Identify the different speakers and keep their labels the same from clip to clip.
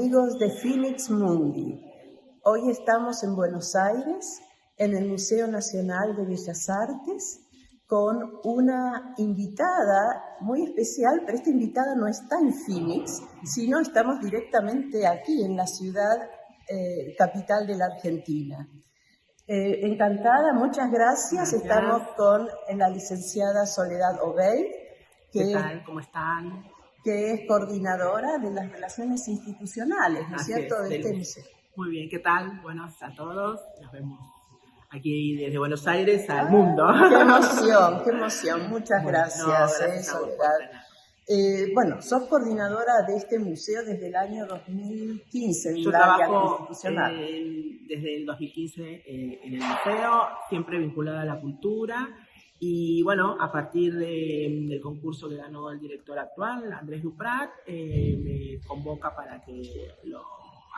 Speaker 1: amigos de Phoenix Mundi. Hoy estamos en Buenos Aires, en el Museo Nacional de Bellas Artes, con una invitada muy especial, pero esta invitada no está en Phoenix, sino estamos directamente aquí en la ciudad capital de la Argentina. Encantada, muchas gracias. Estamos con la licenciada Soledad Obeid,
Speaker 2: ¿Qué tal? ¿Cómo están?
Speaker 1: Que es coordinadora de las relaciones institucionales, ¿no es cierto?, de este museo.
Speaker 2: Muy bien, ¿qué tal? Buenos a todos. Nos vemos aquí desde Buenos Aires al mundo.
Speaker 1: Qué emoción. Muchas gracias, Soledad. Bueno, sos coordinadora de este museo desde el año 2015 en
Speaker 2: Yo
Speaker 1: el área
Speaker 2: trabajo
Speaker 1: institucional.
Speaker 2: desde el 2015 en el museo, siempre vinculada a la cultura. Y bueno, a partir del concurso que ganó el director actual, Andrés Duprat, me convoca para que lo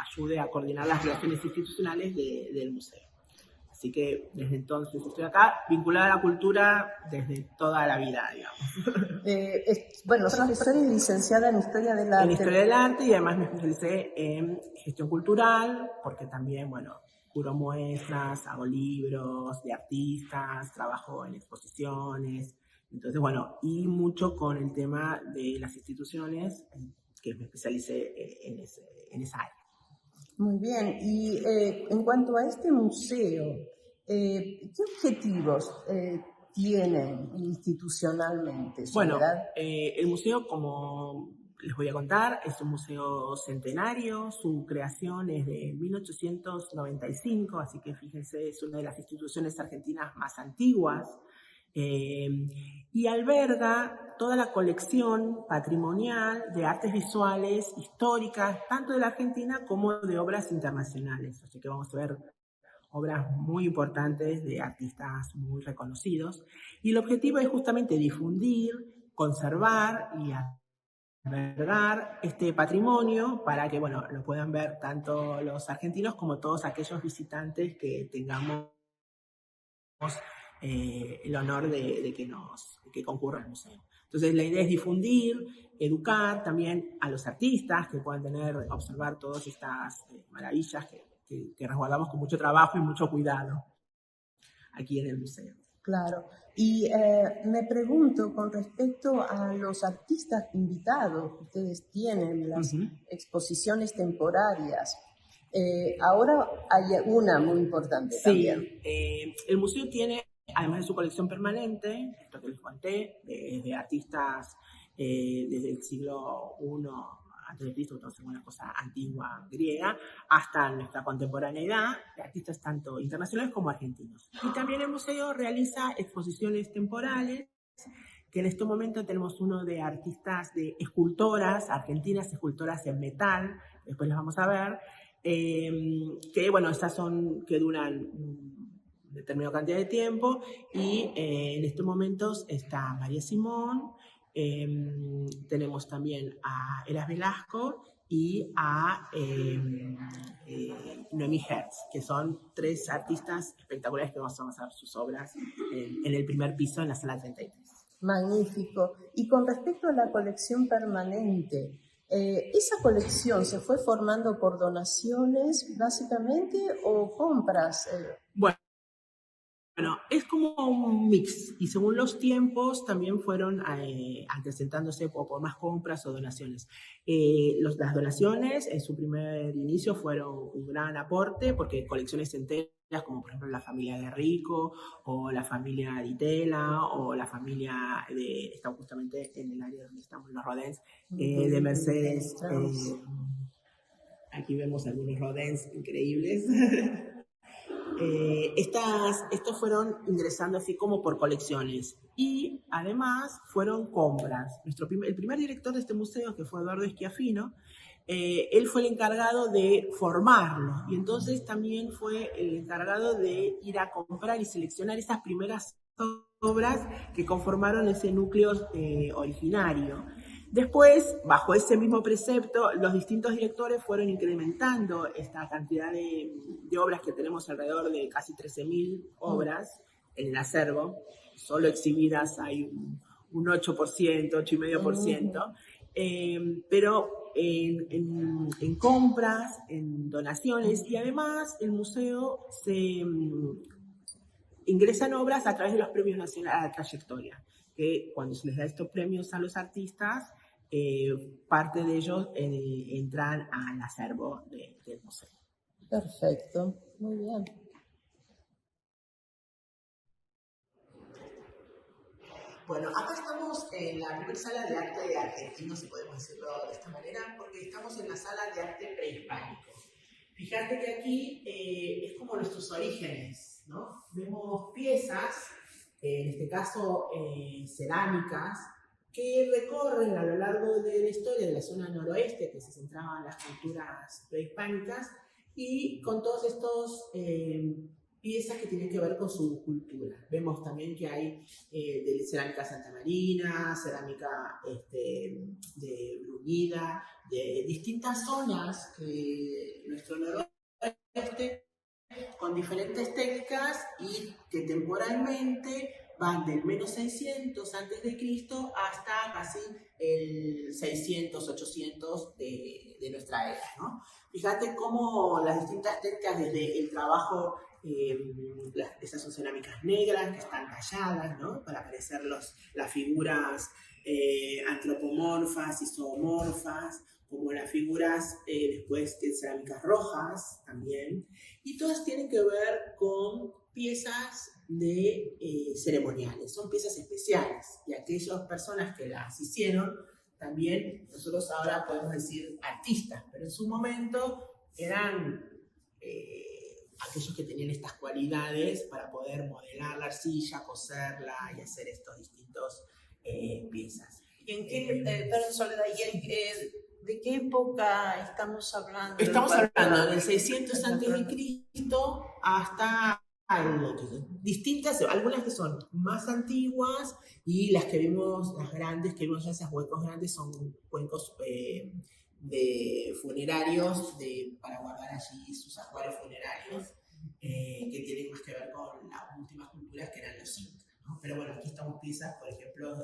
Speaker 2: ayude a coordinar las relaciones institucionales del museo. Así que desde entonces estoy acá, vinculada a la cultura desde toda la vida, digamos.
Speaker 1: Bueno, sos profesora y licenciada en Historia del Arte.
Speaker 2: En Historia del Arte, y además me especialicé en gestión cultural, porque también, bueno, curo muestras, hago libros de artistas, trabajo en exposiciones. Entonces, bueno, y mucho con el tema de las instituciones, que me especialicé en esa área.
Speaker 1: Muy bien. Y en cuanto a este museo, ¿qué objetivos tienen institucionalmente, Soledad?
Speaker 2: Bueno, el museo, como les voy a contar, es un museo centenario. Su creación es de 1895, así que fíjense, es una de las instituciones argentinas más antiguas. Y alberga toda la colección patrimonial de artes visuales históricas, tanto de la Argentina como de obras internacionales. Así que vamos a ver obras muy importantes de artistas muy reconocidos. Y el objetivo es justamente difundir, conservar y albergar este patrimonio para que, bueno, lo puedan ver tanto los argentinos como todos aquellos visitantes que tengamos el honor de que concurra al museo. Entonces la idea es difundir, educar también a los artistas que puedan observar todas estas maravillas que resguardamos con mucho trabajo y mucho cuidado aquí en el museo.
Speaker 1: Claro. Y me pregunto con respecto a los artistas invitados que ustedes tienen en las exposiciones temporarias. Ahora hay una muy importante también.
Speaker 2: El museo tiene, además de su colección permanente, esto que les conté, de artistas desde el siglo I antes de Cristo, entonces una cosa antigua griega, hasta nuestra contemporaneidad, de artistas tanto internacionales como argentinos. Y también el museo realiza exposiciones temporales, que en este momento tenemos uno de artistas, de escultoras argentinas, escultoras en metal, después las vamos a ver, que bueno, estas son que duran determinada cantidad de tiempo, y en estos momentos está María Simón, tenemos también a Eras Velasco y a Noemí Hertz, que son tres artistas espectaculares que vamos a ver sus obras en el primer piso, en la sala 33.
Speaker 1: Magnífico. Y con respecto a la colección permanente, ¿esa colección se fue formando por donaciones básicamente o compras?
Speaker 2: Bueno, es como un mix, y según los tiempos también fueron acrecentándose por más compras o donaciones. Las donaciones en su primer inicio fueron un gran aporte, porque colecciones enteras, como por ejemplo la familia de Rico, o la familia de Itela, o la familia está justamente en el área donde estamos, los Rodens, de Mercedes. Aquí vemos algunos Rodens increíbles. Estos fueron ingresando así como por colecciones, y además fueron compras. El primer director de este museo, que fue Eduardo Schiaffino, él fue el encargado de formarlo, y entonces también fue el encargado de ir a comprar y seleccionar esas primeras obras que conformaron ese núcleo originario. Después, bajo ese mismo precepto, los distintos directores fueron incrementando esta cantidad de obras, que tenemos alrededor de casi 13.000 obras en el acervo. Solo exhibidas hay un 8%, 8,5%. Pero en compras, en donaciones, y además el museo se ingresan obras a través de los premios nacionales a la trayectoria, que cuando se les da estos premios a los artistas, parte de ellos entran al acervo del museo.
Speaker 1: Perfecto, muy bien.
Speaker 2: Bueno, acá estamos en la primera sala de arte argentino, si podemos decirlo de esta manera, porque estamos en la sala de arte prehispánico. Fíjate que aquí es como nuestros orígenes, ¿no? Vemos piezas, en este caso cerámicas, que recorren a lo largo de la historia de la zona noroeste, que se centraban en las culturas prehispánicas, y con todos estos piezas que tienen que ver con su cultura. Vemos también que hay de cerámica Santa Marina, cerámica de Brunida, de distintas zonas que nuestro noroeste, con diferentes técnicas y que temporalmente van del menos 600 antes de Cristo hasta casi el 600, 800 de nuestra era, ¿no? Fíjate cómo las distintas técnicas, desde el trabajo, esas son cerámicas negras que están talladas, ¿no? Para parecer las figuras antropomorfas y zoomorfas, como las figuras después de cerámicas rojas también, y todas tienen que ver con piezas de ceremoniales, son piezas especiales, y aquellas personas que las hicieron, también nosotros ahora podemos decir artistas, pero en su momento eran aquellos que tenían estas cualidades para poder modelar la arcilla, coserla y hacer estos distintos piezas.
Speaker 1: ¿Y en qué, perdón, Soledad, de qué época estamos hablando?
Speaker 2: Estamos hablando del 600 a.C. hasta distintas, algunas que son más antiguas, y las que vimos, las grandes, que vimos ya esos huecos grandes, son huecos de funerarios, para guardar allí sus ajuares funerarios, que tienen más que ver con las últimas culturas que eran los incas, ¿no? Pero bueno, aquí estamos piezas, por ejemplo,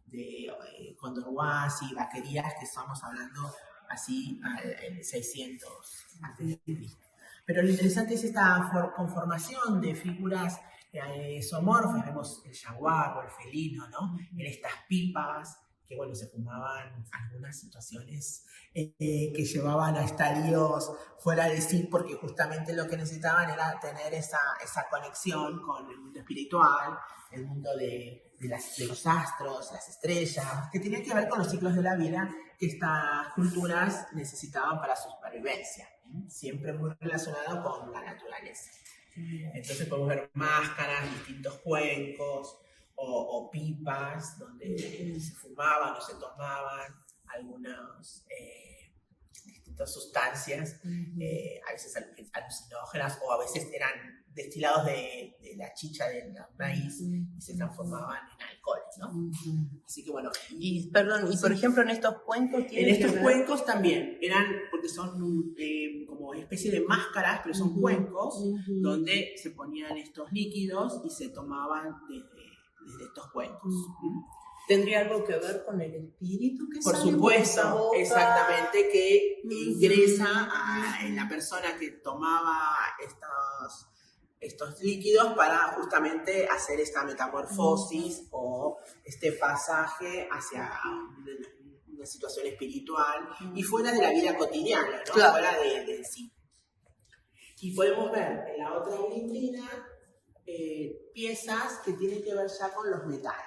Speaker 2: de Condorhuas y vaquerías, que estamos hablando así en 600 a.C. Pero lo interesante es esta conformación de figuras zoomorfas. Vemos el jaguar o el felino, ¿no? En estas pipas, que bueno, se fumaban algunas situaciones que llevaban a estadios fuera de sí, porque justamente lo que necesitaban era tener esa conexión con el mundo espiritual, el mundo de los astros, las estrellas, que tenían que ver con los ciclos de la vida que estas culturas necesitaban para su supervivencia, siempre muy relacionado con la naturaleza. Entonces podemos ver máscaras, distintos cuencos o pipas donde se fumaban o se tomaban algunas distintas sustancias, a veces alucinógenas, o a veces eran destilados de la chicha del maíz y se transformaban en alcohol, ¿no? Así que bueno.
Speaker 1: Y perdón, y por ejemplo en estos cuencos...
Speaker 2: En estos cuencos también eran, porque son como especie de máscaras, pero son cuencos donde se ponían estos líquidos y se tomaban desde estos cuencos.
Speaker 1: ¿Tendría algo que ver con el espíritu que
Speaker 2: por
Speaker 1: sale
Speaker 2: supuesto, exactamente, que ingresa en la persona que tomaba estos líquidos para justamente hacer esta metamorfosis o este pasaje hacia una situación espiritual y fuera de la vida cotidiana, ¿no? Claro. Fuera de sí. Y podemos ver en la otra vitrina piezas que tienen que ver ya con los metales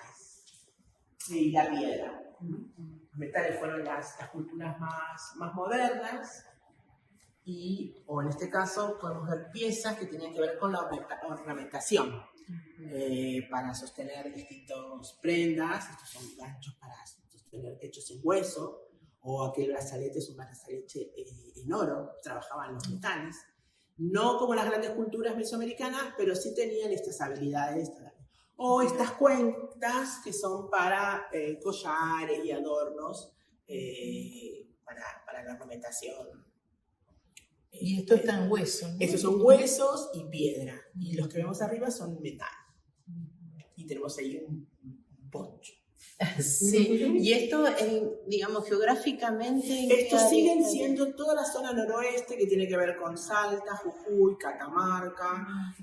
Speaker 2: y la piedra. Los metales fueron las culturas más modernas, o en este caso podemos ver piezas que tienen que ver con la ornamentación, para sostener distintas prendas. Estos son ganchos para sostener hechos en hueso, o aquel brazalete es un brazalete en oro, trabajaban los metales. No como las grandes culturas mesoamericanas, pero sí tenían estas habilidades. O estas cuentas que son para collares y adornos, para la ornamentación.
Speaker 1: Y esto está en hueso, ¿no?
Speaker 2: Estos son huesos y piedra. Y los que vemos arriba son metal. Y tenemos ahí un poncho.
Speaker 3: Sí, y esto, digamos, geográficamente...
Speaker 2: Estos siguen siendo toda la zona noroeste que tiene que ver con Salta, Jujuy, Catamarca,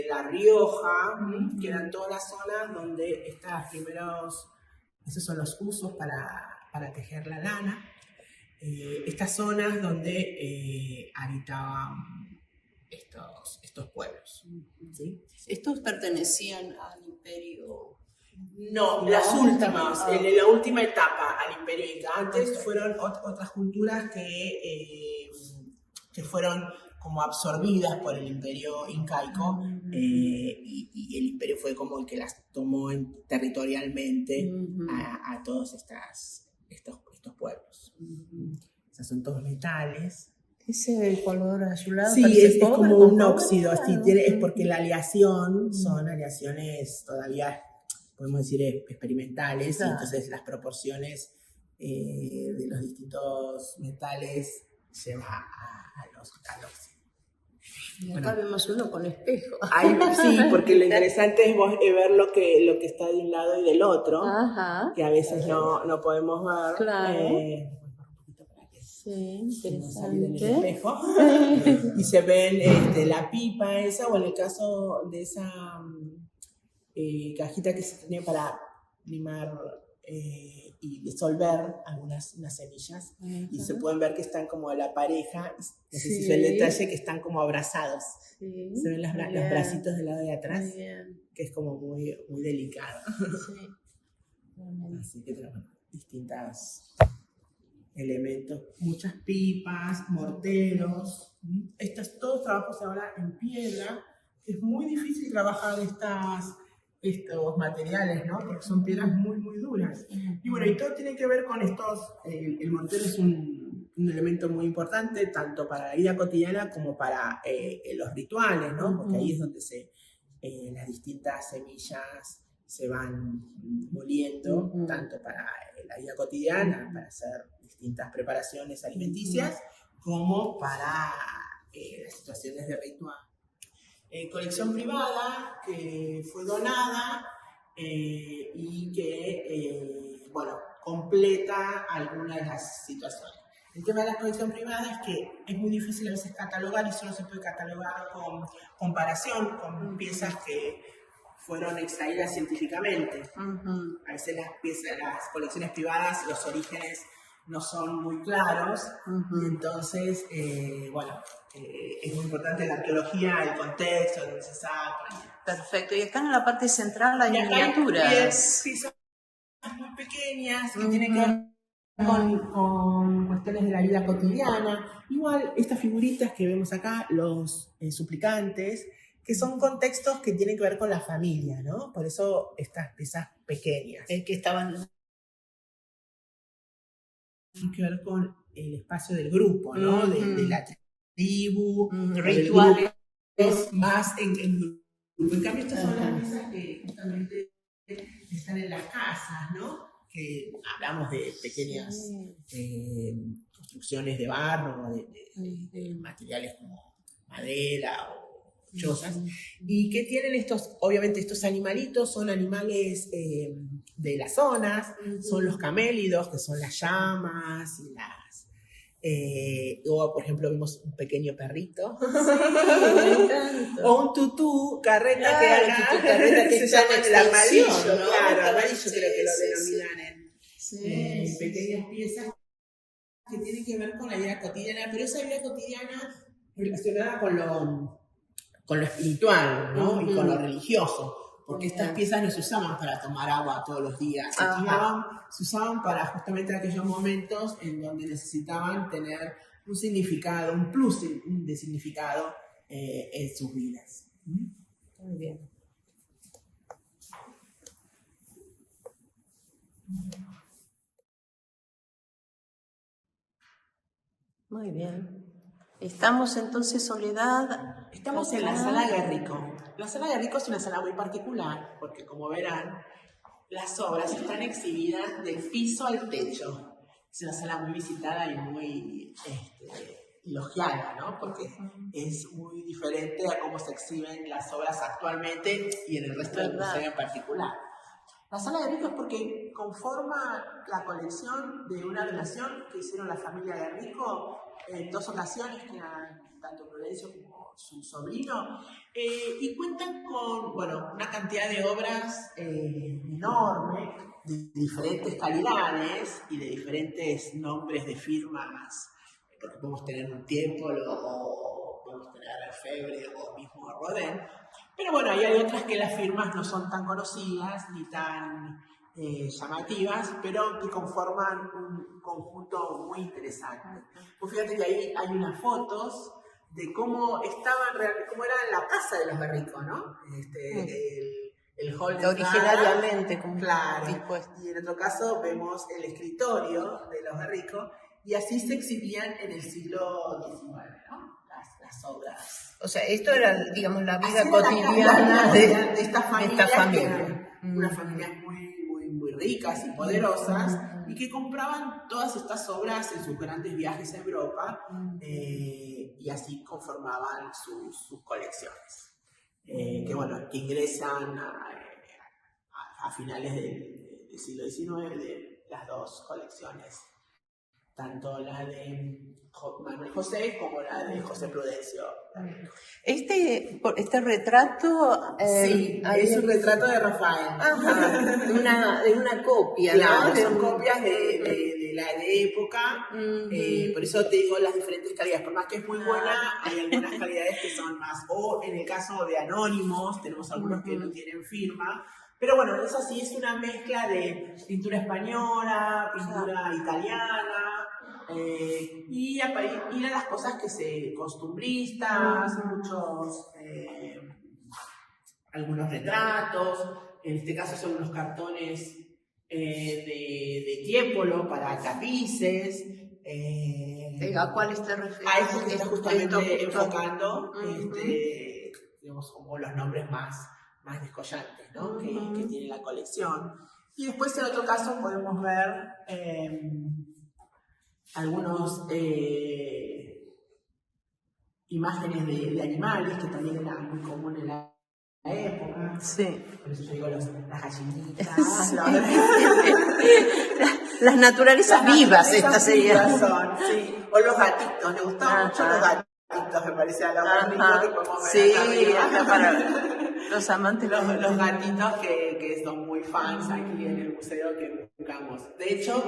Speaker 2: La Rioja, que eran todas las zonas donde esos son los usos para tejer la lana. Estas zonas donde habitaban estos pueblos. ¿Sí?
Speaker 3: ¿Estos pertenecían al imperio?
Speaker 2: No, las últimas, en la última etapa al Imperio Inca. Antes fueron otras culturas que fueron como absorbidas por el Imperio Incaico y el imperio fue como el que las tomó territorialmente a todos estos pueblos. O sea, son todos metales.
Speaker 1: Ese color azulado.
Speaker 2: Sí, es como un óxido, así, es porque la aleación son aleaciones todavía, podemos decir, experimentales, claro. Y entonces las proporciones de los distintos metales llevan al óxido.
Speaker 3: Y acá vemos uno con espejo.
Speaker 2: Sí, porque lo interesante es ver lo que está de un lado y del otro, que a veces no podemos ver.
Speaker 3: Claro. Sí, interesante.
Speaker 2: En el espejo, y se ven la pipa esa, o en el caso de esa cajita que se tenía para limar y disolver unas semillas, y se pueden ver que están como la pareja, no sé si se ve el detalle, que están como abrazados. Sí, se ven los bracitos del lado de atrás, que es como muy, muy delicado. Sí. Así que tenemos distintas elementos, muchas pipas, morteros. Estos todos trabajos ahora en piedra. Es muy difícil trabajar estos materiales, ¿no? Porque son piedras muy, muy duras. Y bueno, y todo tiene que ver con estos. El mortero es un elemento muy importante, tanto para la vida cotidiana como para los rituales, ¿no? Porque ahí es donde las distintas semillas se van moliendo, tanto para la vida cotidiana, para hacer distintas preparaciones alimenticias, como para las situaciones de ritual. Colección privada que fue donada y que, completa algunas de las situaciones. El tema de la colección privada es que es muy difícil a veces catalogar y solo se puede catalogar con comparación con piezas que fueron extraídas científicamente. A veces las colecciones privadas, los orígenes no son muy claros, y entonces, es muy importante la arqueología, el contexto, donde se saca.
Speaker 3: Perfecto, y acá en la parte central hay miniaturas.
Speaker 2: Sí, son muy pequeñas, que tienen que ver con cuestiones de la vida cotidiana. Igual, estas figuritas que vemos acá, los suplicantes, que son contextos que tienen que ver con la familia, ¿no? Por eso estas piezas pequeñas.
Speaker 3: Que estaban...
Speaker 2: Tienen que ver con el espacio del grupo, ¿no? De la tribu,
Speaker 3: rituales.
Speaker 2: Más en grupo. En cambio, estas son las piezas que justamente están en las casas, ¿no? Que hablamos de pequeñas construcciones de barro, de materiales como madera o chozas, y que tienen obviamente estos animalitos, son animales de las zonas, son los camélidos, que son las llamas, o por ejemplo vimos un pequeño perrito, o un tutú, carreta, que se llama el armadillo, claro, armadillo creo que lo denominan en pequeñas piezas que tienen que ver con la vida cotidiana, pero esa vida cotidiana relacionada con lo espiritual, ¿no? Y con lo religioso, porque estas piezas no se usaban para tomar agua todos los días, se usaban para justamente aquellos momentos en donde necesitaban tener un significado, un plus de significado en sus vidas.
Speaker 3: Muy bien. Muy bien. Estamos entonces, Soledad.
Speaker 2: Estamos en la sala Guerrico. La sala Guerrico es una sala muy particular porque, como verán, las obras están exhibidas del piso al techo. Es una sala muy visitada y muy elogiada, ¿no? Porque es muy diferente a cómo se exhiben las obras actualmente y en el resto del museo en particular. La sala de rico es porque conforma la colección de una donación que hicieron la familia de Rico en 2 ocasiones, que eran tanto Prudencio como su sobrino, y cuentan con, bueno, una cantidad de obras enorme, de diferentes calidades y de diferentes nombres de firmas, porque podemos tener un Tiepolo o podemos tener a Lefebvre o mismo Rodin. Pero bueno, hay otras que las firmas no son tan conocidas ni tan llamativas, pero que conforman un conjunto muy interesante. Pues fíjate que ahí hay unas fotos de cómo cómo era la casa de los Berrico, ¿no? El hall de
Speaker 3: originariamente, como
Speaker 2: claro.
Speaker 3: dispuesto.
Speaker 2: Y en otro caso vemos el escritorio de los Berrico, y así se exhibían en el siglo XIX, ¿no? Las obras.
Speaker 3: O sea, esto era, digamos, la vida
Speaker 2: Así
Speaker 3: cotidiana
Speaker 2: de estas familias,
Speaker 3: familia.
Speaker 2: Unas familias muy ricas y poderosas, y que compraban todas estas obras en sus grandes viajes a Europa, y así conformaban sus colecciones. Que bueno, que ingresan a finales del siglo XIX de las 2 colecciones, tanto la de Manuel José como la de José Prudencio.
Speaker 3: Este retrato...
Speaker 2: sí, es un retrato de Rafael.
Speaker 3: Ajá, de una copia,
Speaker 2: claro,
Speaker 3: ¿no?
Speaker 2: son copias de la época, por eso te digo las diferentes calidades. Por más que es muy buena, hay algunas calidades que son más, o en el caso de anónimos, tenemos algunos que no tienen firma, pero bueno, eso sí es una mezcla de pintura española, pintura italiana, y a las cosas que costumbristas, algunos retratos, en este caso son unos cartones de Tiepolo para tapices.
Speaker 3: ¿A cuáles te refieres?
Speaker 2: A esto que está justamente enfocando, digamos, como los nombres más descollantes, ¿no? que tiene la colección. Y después en otro caso podemos ver algunos imágenes de animales que también eran muy comunes en la época.
Speaker 3: Sí.
Speaker 2: Por eso yo digo las gallinitas.
Speaker 3: Sí. Las naturalezas vivas, estas serían.
Speaker 2: Son, sí. O los gatitos, me gustaban mucho los gatitos, me parece, a los gatitos que podemos ver acá arriba.
Speaker 3: Los amantes.
Speaker 2: Los gatitos que son muy fans aquí en el museo que buscamos. De hecho,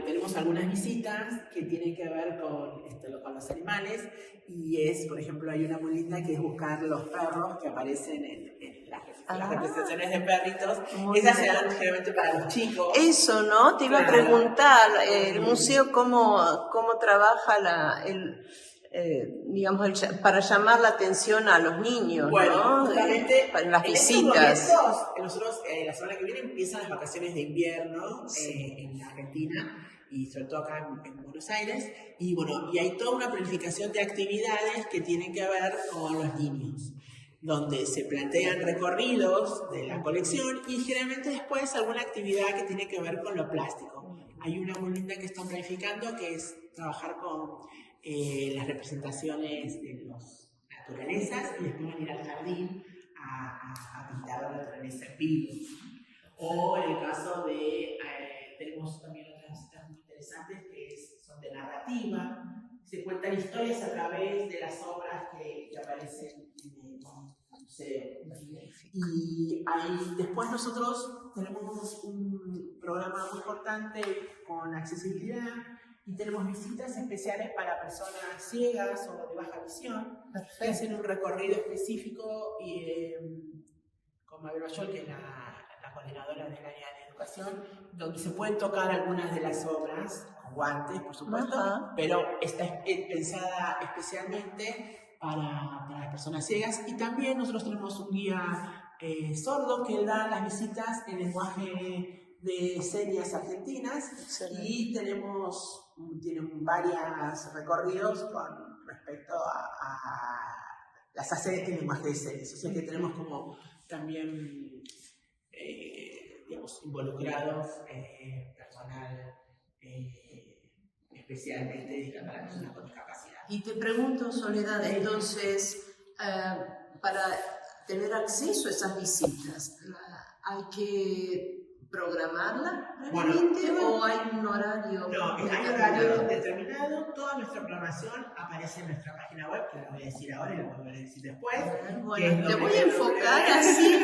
Speaker 2: tenemos algunas visitas que tienen que ver con los animales, y por ejemplo, hay una muy linda que es buscar los perros que aparecen en las representaciones de perritos. Esas se dan generalmente para los chicos.
Speaker 3: Eso, ¿no? Te iba a preguntar, el museo cómo trabaja digamos, para llamar la atención a los niños,
Speaker 2: bueno,
Speaker 3: ¿no?
Speaker 2: Justamente
Speaker 3: Para las visitas.
Speaker 2: Nosotros la semana que viene empiezan las vacaciones de invierno en la Argentina, y sobre todo acá en Buenos Aires, y bueno, y hay toda una planificación de actividades que tienen que ver con los niños, donde se plantean recorridos de la colección y generalmente después alguna actividad que tiene que ver con lo plástico. Hay una muy linda que están planificando, que es trabajar con las representaciones de las naturalezas, y después van a ir al jardín a pintar la naturaleza en vivo. O en el caso de, tenemos también otras citas muy interesantes que son de narrativa, se cuentan historias a través de las obras que aparecen en el museo. Y después nosotros tenemos un programa muy importante con accesibilidad, y tenemos visitas especiales para personas ciegas o de baja visión. Perfecto. Que hacen un recorrido específico con Mabel Bayol, que es la coordinadora del área de educación, donde se pueden tocar algunas de las obras, con guantes, por supuesto, pero está pensada especialmente para las personas ciegas. Y también nosotros tenemos un guía sordo que da las visitas en lenguaje de señas argentinas. Excelente. Y tienen varios recorridos con respecto a las hace en lenguaje de señas. O sea que tenemos como también digamos, involucrados personal especialmente dedicado a las personas con discapacidad.
Speaker 3: Y te pregunto, Soledad, entonces, para tener acceso a esas visitas, ¿Hay que programarla previamente o hay un horario?
Speaker 2: No, hay un horario determinado. Toda nuestra programación aparece en nuestra página web, que la voy a decir ahora y la voy a decir después.
Speaker 3: Bueno, te voy a enfocar así,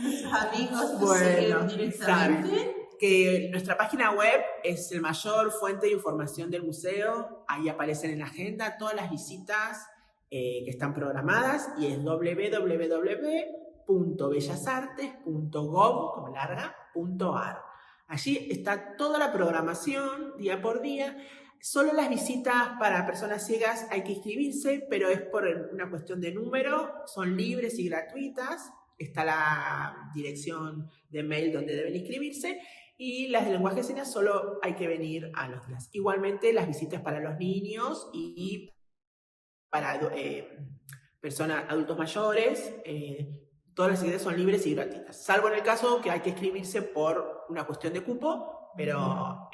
Speaker 3: nuestros amigos te siguen directamente.
Speaker 2: Que nuestra página web es el mayor fuente de información del museo. Ahí aparecen en la agenda todas las visitas que están programadas y es www.bellasartes.gov.ar. Allí está toda la programación día por día. Solo las visitas para personas ciegas hay que inscribirse, pero es por una cuestión de número, son libres y gratuitas. Está la dirección de mail donde deben inscribirse. Y las de lenguaje de señas solo hay que venir a los días. Igualmente las visitas para los niños y para personas, adultos mayores, todas las actividades son libres y gratuitas. Salvo en el caso que hay que inscribirse por una cuestión de cupo, pero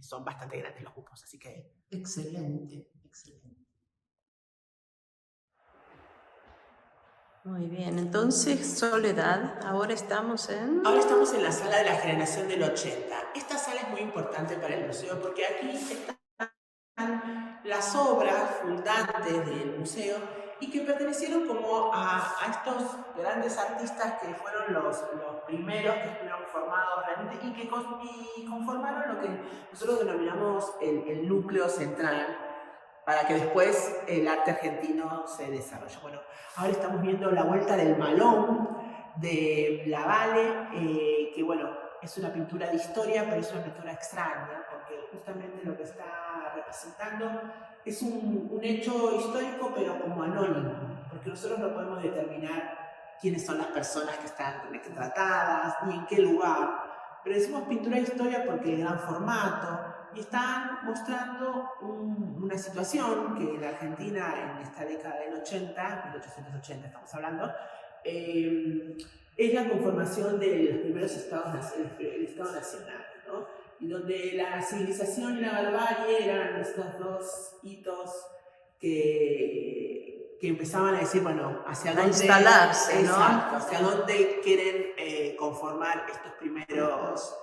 Speaker 2: son bastante grandes los cupos, así que...
Speaker 3: Excelente, excelente. Muy bien, entonces Soledad, ahora estamos en
Speaker 2: la sala de la generación del 80. Esta sala es muy importante para el museo porque aquí están las obras fundantes del museo y que pertenecieron como a estos grandes artistas que fueron los primeros que estuvieron formados realmente y que conformaron lo que nosotros denominamos el núcleo central para que después el arte argentino se desarrolle. Bueno, ahora estamos viendo La Vuelta del Malón de Lavalle, que bueno, es una pintura de historia, pero es una pintura extraña, porque justamente lo que está representando es un hecho histórico, pero como anónimo, porque nosotros no podemos determinar quiénes son las personas que están retratadas, ni en qué lugar. Pero decimos pintura de historia porque el gran formato, y están mostrando una situación que en Argentina, en esta década del 80, 1880 estamos hablando, es la conformación de los primeros estados, el Estado Nacional, ¿no? Y donde la civilización y la barbarie eran estos dos hitos que empezaban a decir, bueno, hacia dónde...
Speaker 3: instalarse, ¿no?
Speaker 2: Exacto, hacia dónde quieren conformar estos primeros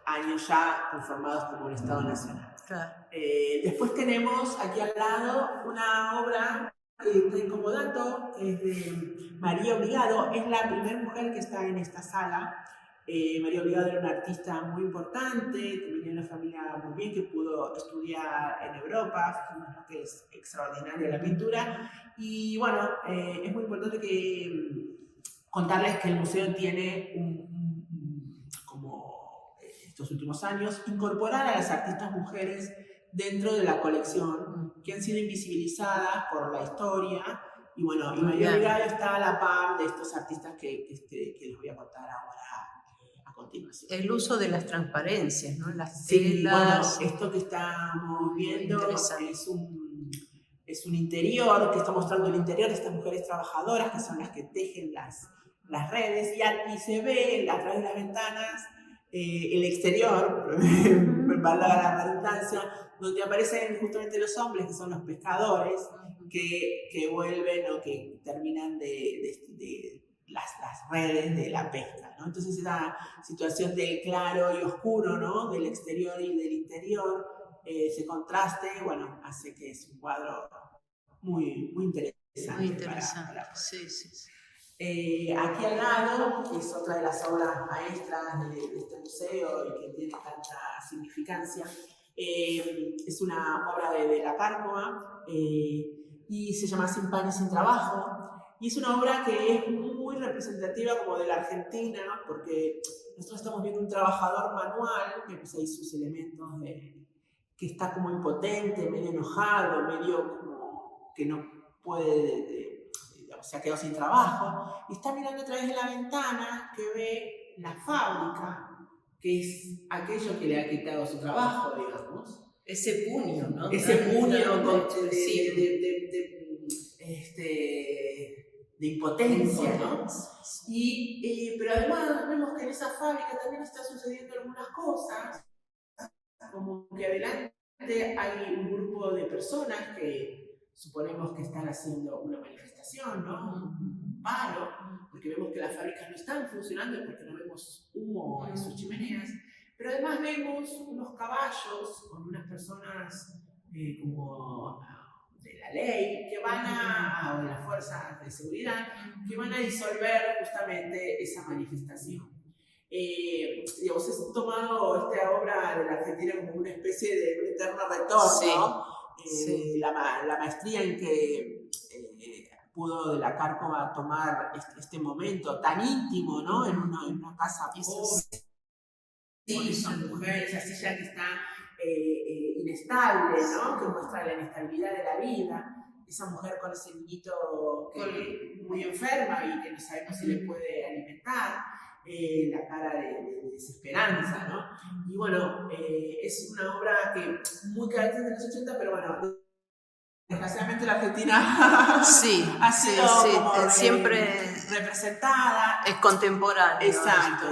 Speaker 2: años ya conformados como un Estado Nacional.
Speaker 3: Claro.
Speaker 2: Después tenemos aquí al lado una obra que como dato es de María Obligado, es la primera mujer que está en esta sala. María Obligado era una artista muy importante, que venía de una familia muy bien, que pudo estudiar en Europa, fijémonos lo que es extraordinaria la pintura. Y bueno, es muy importante contarles que el museo tiene como estos últimos años, incorporar a las artistas mujeres dentro de la colección, que han sido invisibilizadas por la historia. Y bueno, y María Obligado está a la par de estos artistas que les voy a contar ahora a continuación.
Speaker 3: El uso de las transparencias, ¿no? Las
Speaker 2: telas. Sí, bueno, esto que estamos viendo es un interior, que está mostrando el interior de estas mujeres trabajadoras, que son las que tejen las redes, y se ve a través de las ventanas el exterior, valga la redundancia, donde aparecen justamente los hombres, que son los pescadores, que vuelven o que terminan de las redes de la pesca, ¿no? Entonces esa situación del claro y oscuro, ¿no? Del exterior y del interior, ese contraste, bueno, hace que es un cuadro muy, muy interesante.
Speaker 3: Muy interesante, sí.
Speaker 2: Aquí al lado, que es otra de las obras maestras de este museo y que tiene tanta significancia, es una obra de la Cárcova y se llama Sin pan y sin trabajo, y es una obra que es muy representativa como de la Argentina, porque nosotros estamos viendo un trabajador manual, que pues ahí sus elementos que está como impotente, medio enojado, medio como que no puede... se ha quedado sin trabajo, y está mirando a través de la ventana que ve la fábrica, que es aquello que le ha quitado su trabajo, digamos.
Speaker 3: Ese puño, ¿no?
Speaker 2: Ese puño de impotencia, ¿no? Pero además vemos que en esa fábrica también está sucediendo algunas cosas, como que adelante hay un grupo de personas que suponemos que están haciendo una manifestación, ¿no? paro, porque vemos que las fábricas no están funcionando porque no vemos humo en sus chimeneas, pero además vemos unos caballos con unas personas como de la ley que van o de las fuerzas de seguridad, que van a disolver justamente esa manifestación. Digamos, es tomado esta obra de la Argentina como una especie de un eterno retorno, la maestría en que pudo de la Cárcova tomar este momento tan íntimo, ¿no? En una casa pobre, con esa mujer, esa silla que está inestable, ¿no? Que muestra la inestabilidad de la vida. Esa mujer con ese niñito muy enferma y que no sabemos si le puede alimentar, la cara de desesperanza, ¿no? Y bueno, es una obra que muy característica de los 80, pero bueno, desgraciadamente la Argentina ha sido como
Speaker 3: siempre
Speaker 2: representada.
Speaker 3: Es contemporáneo.
Speaker 2: Exacto,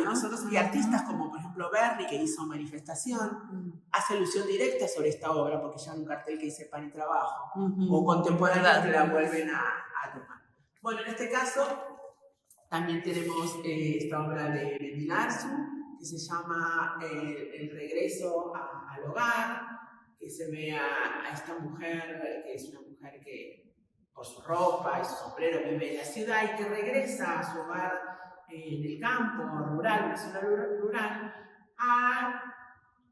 Speaker 2: y artistas como por ejemplo Berry, que hizo Manifestación, hace alusión directa sobre esta obra porque ya un cartel que dice Pan y Trabajo, o contemporáneos que la vuelven a tomar. Bueno, en este caso también tenemos esta obra de Mendilazzo, que se llama El regreso al hogar, que se ve a esta mujer, que es una mujer que por su ropa y su sombrero vive en la ciudad y que regresa a su hogar en el campo rural, una zona rural, a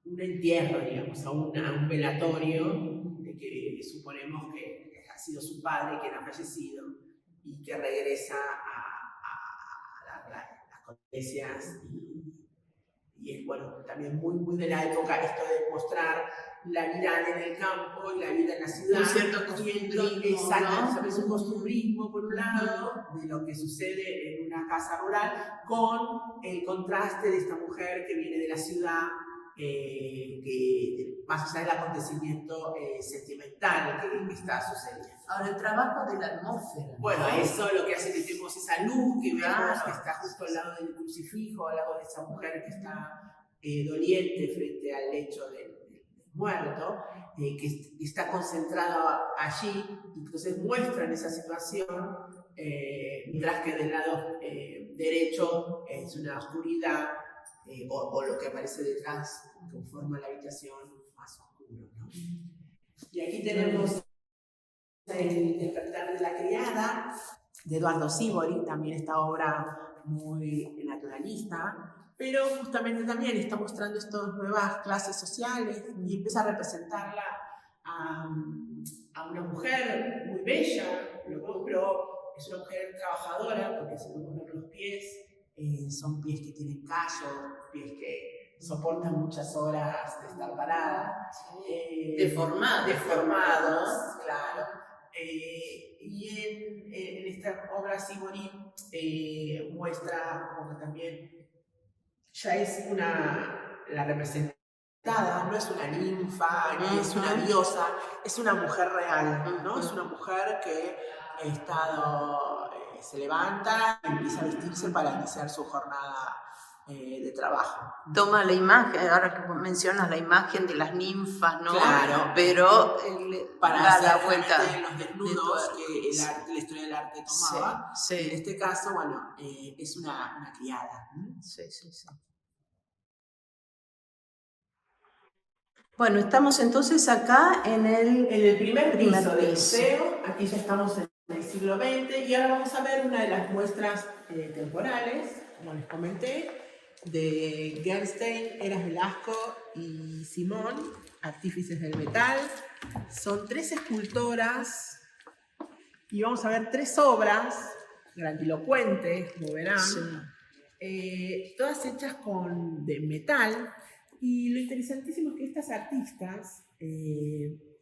Speaker 2: un entierro, digamos, a un velatorio de que suponemos que ha sido su padre quien ha fallecido y que regresa a las iglesias y es bueno, también muy de la época esto de mostrar la vida en el campo y la vida en la ciudad.
Speaker 3: Un cierto costumbrismo,
Speaker 2: exacto, ¿no? Es un costumbrismo por un lado de lo que sucede en una casa rural con el contraste de esta mujer que viene de la ciudad, que más allá del acontecimiento sentimental que está sucediendo.
Speaker 3: Ahora, el trabajo de la atmósfera.
Speaker 2: Bueno, eso lo que hace que tenemos esa luz que vemos que está justo al lado del crucifijo, al lado de esa mujer que está doliente frente al lecho del muerto, que está concentrado allí, entonces muestran esa situación, mientras que del lado derecho es una oscuridad, o lo que aparece detrás conforma la habitación más oscuro, ¿no? Y aquí tenemos El despertar de la criada, de Eduardo Sívori, también esta obra muy naturalista, pero justamente también está mostrando estas nuevas clases sociales y empieza a representarla a una mujer muy bella, pero es una mujer trabajadora, porque si podemos ver los pies, son pies que tienen callos, pies que soportan muchas horas de estar parada, deformados, claro. Y en esta obra Sívori muestra como que también ya es la representada, no es una ninfa, ni es una diosa, es una mujer real, ¿no? Es una mujer que se levanta y empieza a vestirse para iniciar su jornada de trabajo.
Speaker 3: Toma la imagen, ahora que mencionas la imagen de las ninfas, ¿no?
Speaker 2: Claro.
Speaker 3: Pero
Speaker 2: para hacer
Speaker 3: la vuelta
Speaker 2: los desnudos que la historia del arte tomaba.
Speaker 3: Sí.
Speaker 2: En este caso, bueno, es una criada.
Speaker 3: Sí. Bueno, estamos entonces acá en el
Speaker 2: primer piso del museo. Aquí ya estamos en el siglo XX y ahora vamos a ver una de las muestras temporales, como les comenté, de Gerstein, Heras Velasco y Simón, artífices del metal. Son 3 escultoras y vamos a ver 3 obras grandilocuentes, como verán, todas hechas de metal. Y lo interesantísimo es que estas artistas,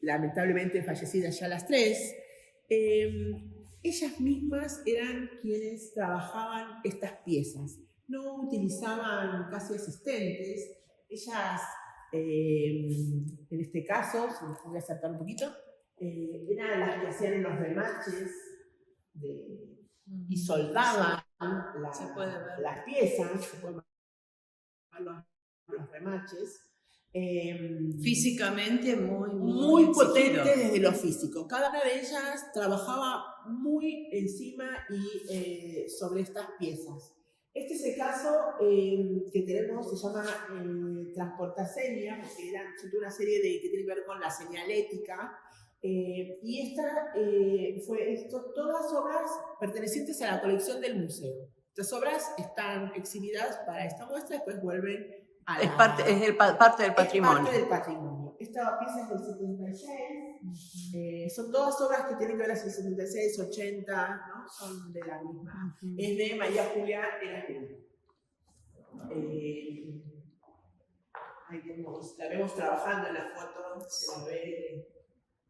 Speaker 2: lamentablemente fallecidas ya las 3, ellas mismas eran quienes trabajaban estas piezas. No utilizaban casi asistentes. Ellas, en este caso, si me voy a acercar un poquito, eran las que hacían los remaches y soldaban las piezas. Se pueden ver los remaches.
Speaker 3: Físicamente muy
Speaker 2: muy potente
Speaker 3: exigido.
Speaker 2: desde lo físico. Cada una de ellas trabajaba muy encima y sobre estas piezas. Este es el caso que tenemos, se llama Transportaseña, porque era una serie que tiene que ver con la señalética. Y esta todas obras pertenecientes a la colección del museo. Estas obras están exhibidas para esta muestra, después vuelven a la...
Speaker 3: parte del patrimonio.
Speaker 2: Es parte del patrimonio. Esta pieza es del 76. Son todas obras que tienen que ver con el 76, 80, ¿no? Son de la misma. Es de María Julia Erasmus. Ahí la vemos trabajando en la foto, se la ve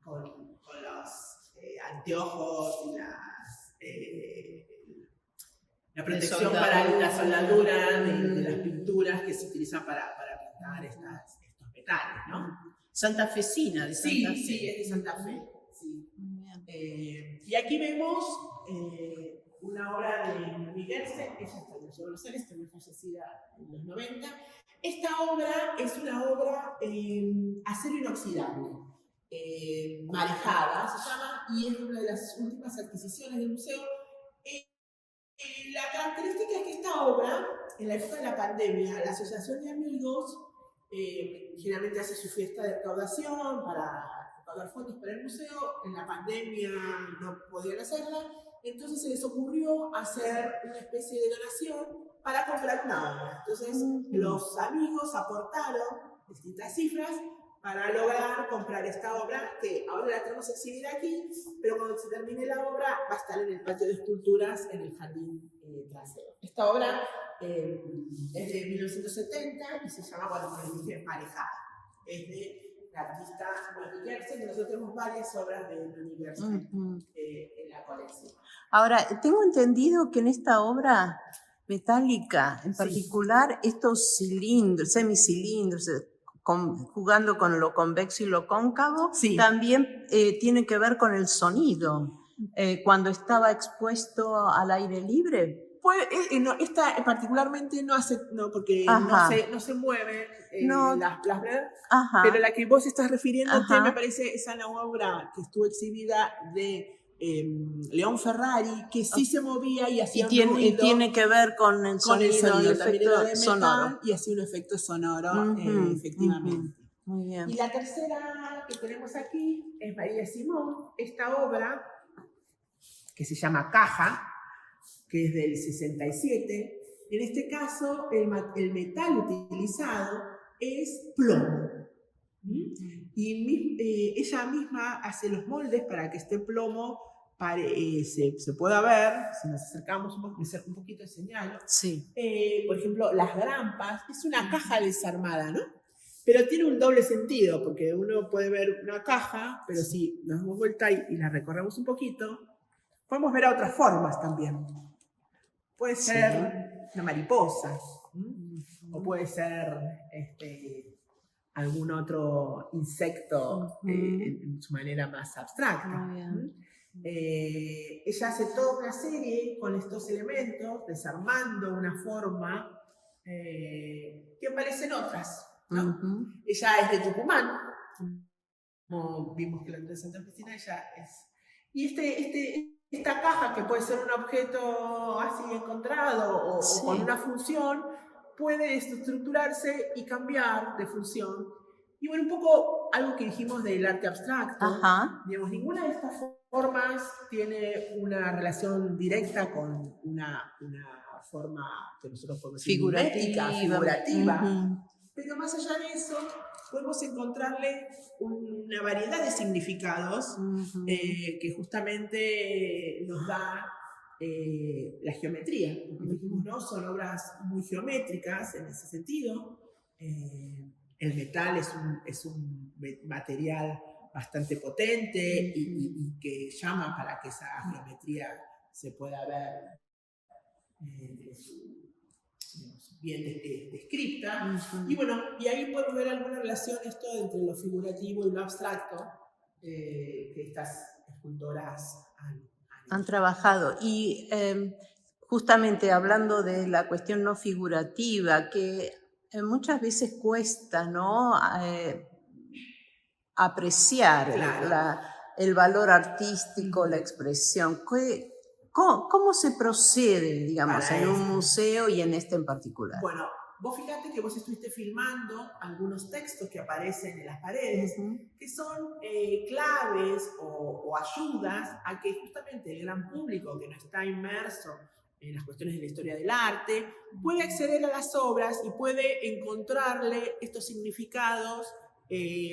Speaker 2: con los anteojos y la protección para la soldadura de las pinturas que se utilizan para pintar estos metales, ¿no?
Speaker 3: Santafesina, de Santa Fe.
Speaker 2: Sí, es de Santa Fe. Sí. Y aquí vemos una obra de Noemí Gersen, ella está en la Ciudad de Buenos Aires, también fallecida en los 90. Esta obra es una obra acero inoxidable, marejada se llama, y es una de las últimas adquisiciones del museo. La característica es que esta obra, en la época de la pandemia, la Asociación de Amigos generalmente hace su fiesta de recaudación para recaudar fondos para el museo. En la pandemia no podían hacerla, entonces se les ocurrió hacer una especie de donación para comprar una obra. Entonces los amigos aportaron distintas cifras para lograr comprar esta obra, que ahora la tenemos exhibida aquí, pero cuando se termine la obra va a estar en el patio de esculturas en el jardín trasero. Esta obra es de 1970 y se llama, bueno, como dije, Marejada. Es de la artista Noemí Gersen, y nosotros tenemos varias obras de Noemí Gersen en la colección.
Speaker 3: Ahora, tengo entendido que en esta obra metálica, en particular, estos cilindros, semicilindros, jugando con lo convexo y lo cóncavo, también tiene que ver con el sonido. Cuando estaba expuesto al aire libre.
Speaker 2: Pues, esta particularmente no hace, no, porque no se mueven las pero la que vos estás refiriéndote me parece esa la obra que estuvo exhibida de León Ferrari, que sí se movía y hacía un ruido.
Speaker 3: Y tiene que ver con el sonido,
Speaker 2: el efecto sonoro. Y hacía un efecto sonoro, efectivamente.
Speaker 3: Muy bien.
Speaker 2: Y la tercera que tenemos aquí es María Simón, esta obra que se llama Caja, que es del 67. En este caso, el metal utilizado es plomo. Y ella misma hace los moldes para que este plomo se pueda ver. Si nos acercamos un poquito, señalo.
Speaker 3: Sí.
Speaker 2: Por ejemplo, las grampas. Es una caja desarmada, ¿no? Pero tiene un doble sentido, porque uno puede ver una caja, pero si nos damos vuelta y la recorremos un poquito, podemos ver a otras formas también. Puede ser una mariposa, o puede ser algún otro insecto en su manera más abstracta. Ella hace toda una serie con estos elementos, desarmando una forma que aparecen otras, ¿no? Ella es de Tucumán, como vimos que la de Santa Cristina, ella es... Y esta caja, que puede ser un objeto así encontrado o con una función, puede estructurarse y cambiar de función. Y bueno, un poco algo que dijimos del arte abstracto. Digamos, ninguna de estas formas tiene una relación directa con una forma que nosotros podemos decir figurativa. Pero más allá de eso, podemos encontrarle una variedad de significados que justamente nos da la geometría. Como dijimos, ¿no? Son obras muy geométricas en ese sentido. El metal es un material bastante potente y que llama para que esa geometría se pueda ver bien descripta. Y bueno, y ahí podemos ver alguna relación entre lo figurativo y lo abstracto que estas escultoras
Speaker 3: han trabajado. Y justamente hablando de la cuestión no figurativa, que muchas veces cuesta, ¿no? apreciar
Speaker 2: Claro.
Speaker 3: el valor artístico, la expresión. ¿Cómo se procede, digamos,
Speaker 2: Para
Speaker 3: en un
Speaker 2: esto.
Speaker 3: museo y en este en particular?
Speaker 2: Bueno, vos fíjate que vos estuviste filmando algunos textos que aparecen en las paredes, que son claves o ayudas a que justamente el gran público que no está inmerso en las cuestiones de la historia del arte puede acceder a las obras y puede encontrarle estos significados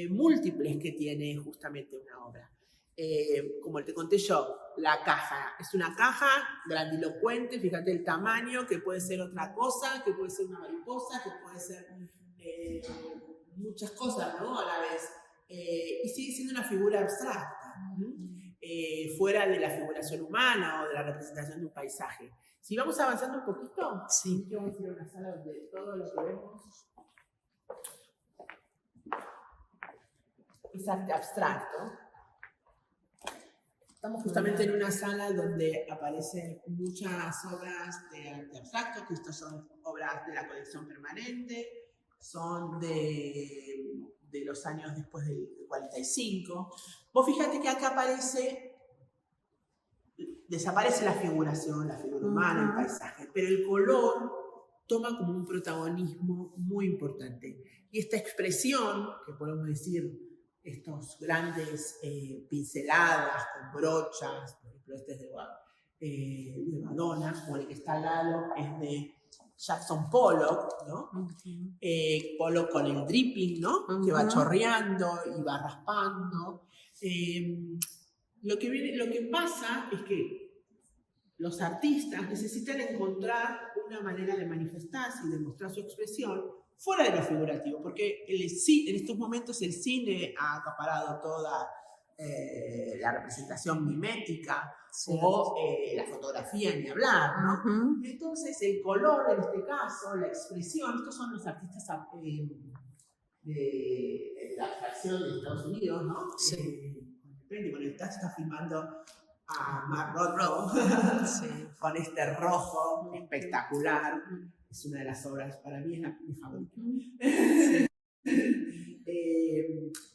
Speaker 2: múltiples que tiene justamente una obra. Como te conté yo, la caja es una caja grandilocuente, fíjate el tamaño, que puede ser otra cosa, que puede ser una mariposa, que puede ser muchas cosas, ¿no? A la vez. Y sigue siendo una figura abstracta, fuera de la figuración humana o de la representación de un paisaje. Si vamos avanzando un poquito,
Speaker 3: sí.
Speaker 2: Vamos a ir a una sala donde todo lo que vemos es arte abstracto. Estamos justamente en una sala donde aparecen muchas obras de arte abstracto, que estas son obras de la colección permanente, son de los años después del 45. Vos fíjate que acá desaparece la figuración, la figura humana, el paisaje, pero el color toma como un protagonismo muy importante. Y esta expresión, que podemos decir, estos grandes pinceladas con brochas, por ejemplo este es de Madonna, o el que está al lado es de Jackson Pollock, ¿no? Pollock con el dripping, ¿no? Que va chorreando y va raspando. Lo que pasa es que los artistas necesitan encontrar una manera de manifestarse y de mostrar su expresión fuera de lo figurativo, porque en estos momentos el cine ha acaparado toda la representación mimética, sí, o la fotografía, ni hablar, ¿no? Entonces el color, en este caso, la expresión, estos son los artistas de la abstracción de Estados Unidos, ¿no? Sí. Bueno, está filmando a Mark Rothko, sí, con este rojo espectacular. Es una de las obras, para mí es mi favorita. Sí.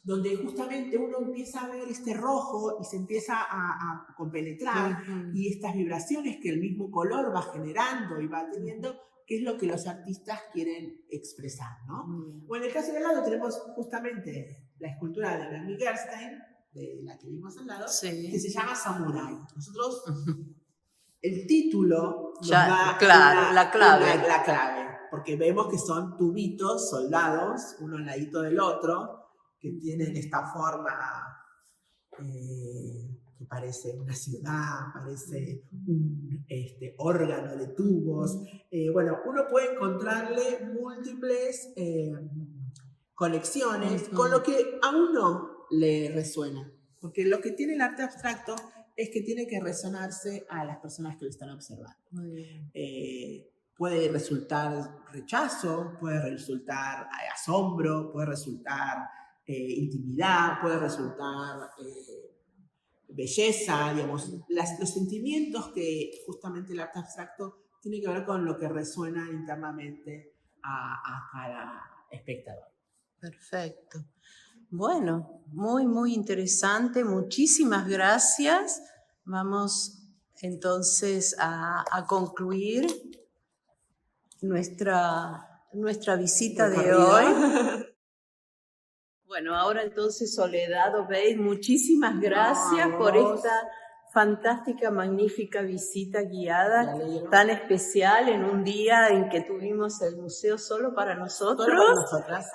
Speaker 2: Donde justamente uno empieza a ver este rojo y se empieza a compenetrar, y estas vibraciones que el mismo color va generando y va teniendo, que es lo que los artistas quieren expresar, ¿no? Bueno, en el caso de al lado tenemos justamente la escultura de Naomi Gerstein, de la que vimos al lado, sí, que se llama Samurai. Nosotros, el título nos da claro, la clave, porque vemos que son tubitos, soldados, uno al ladito del otro, que tienen esta forma que parece una ciudad, parece un órgano de tubos. Bueno, uno puede encontrarle múltiples conexiones con lo que a uno le resuena, porque lo que tiene el arte abstracto es que tiene que resonarse a las personas que lo están observando. Puede resultar rechazo, puede resultar asombro, puede resultar intimidad, puede resultar belleza, digamos, los sentimientos que justamente el arte abstracto tiene que ver con lo que resuena internamente a cada espectador.
Speaker 3: Perfecto. Bueno, muy interesante. Muchísimas gracias. Vamos entonces a concluir nuestra visita de hoy. Bueno, ahora entonces Soledad Obeid, muchísimas gracias por esta fantástica, magnífica visita guiada, tan especial en un día en que tuvimos el museo solo para nosotros.
Speaker 2: Solo para nosotras.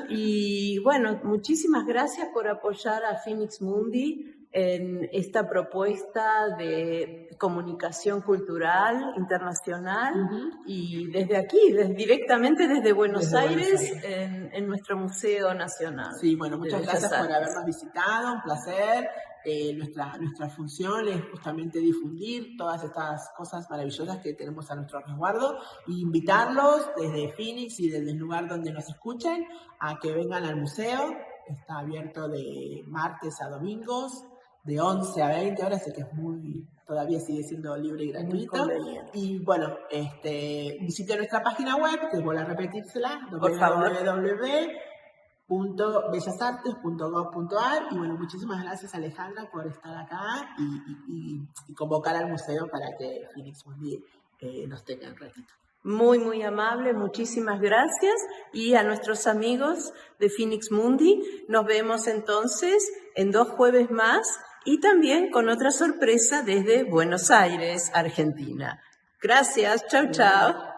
Speaker 3: Y bueno, muchísimas gracias por apoyar a Phoenix Mundi en esta propuesta de comunicación cultural internacional y desde aquí, directamente desde Buenos Aires. En nuestro Museo Nacional.
Speaker 2: Sí, bueno, muchas gracias por habernos visitado, un placer. Nuestra función es justamente difundir todas estas cosas maravillosas que tenemos a nuestro resguardo e invitarlos desde Phoenix y desde el lugar donde nos escuchen a que vengan al museo. Está abierto de martes a domingos, de 11 a 20 horas, así que es todavía sigue siendo libre y gratuito. Y bueno, visiten nuestra página web, que vuelvo a repetírsela,
Speaker 3: por favor,
Speaker 2: bellasartes.gov.ar. Y bueno, muchísimas gracias, Alejandra, por estar acá y convocar al museo para que Phoenix Mundi nos tenga un ratito.
Speaker 3: Muy, muy amable, muchísimas gracias. Y a nuestros amigos de Phoenix Mundi, nos vemos entonces en 2 jueves más y también con otra sorpresa desde Buenos Aires, Argentina. Gracias, chau, chau.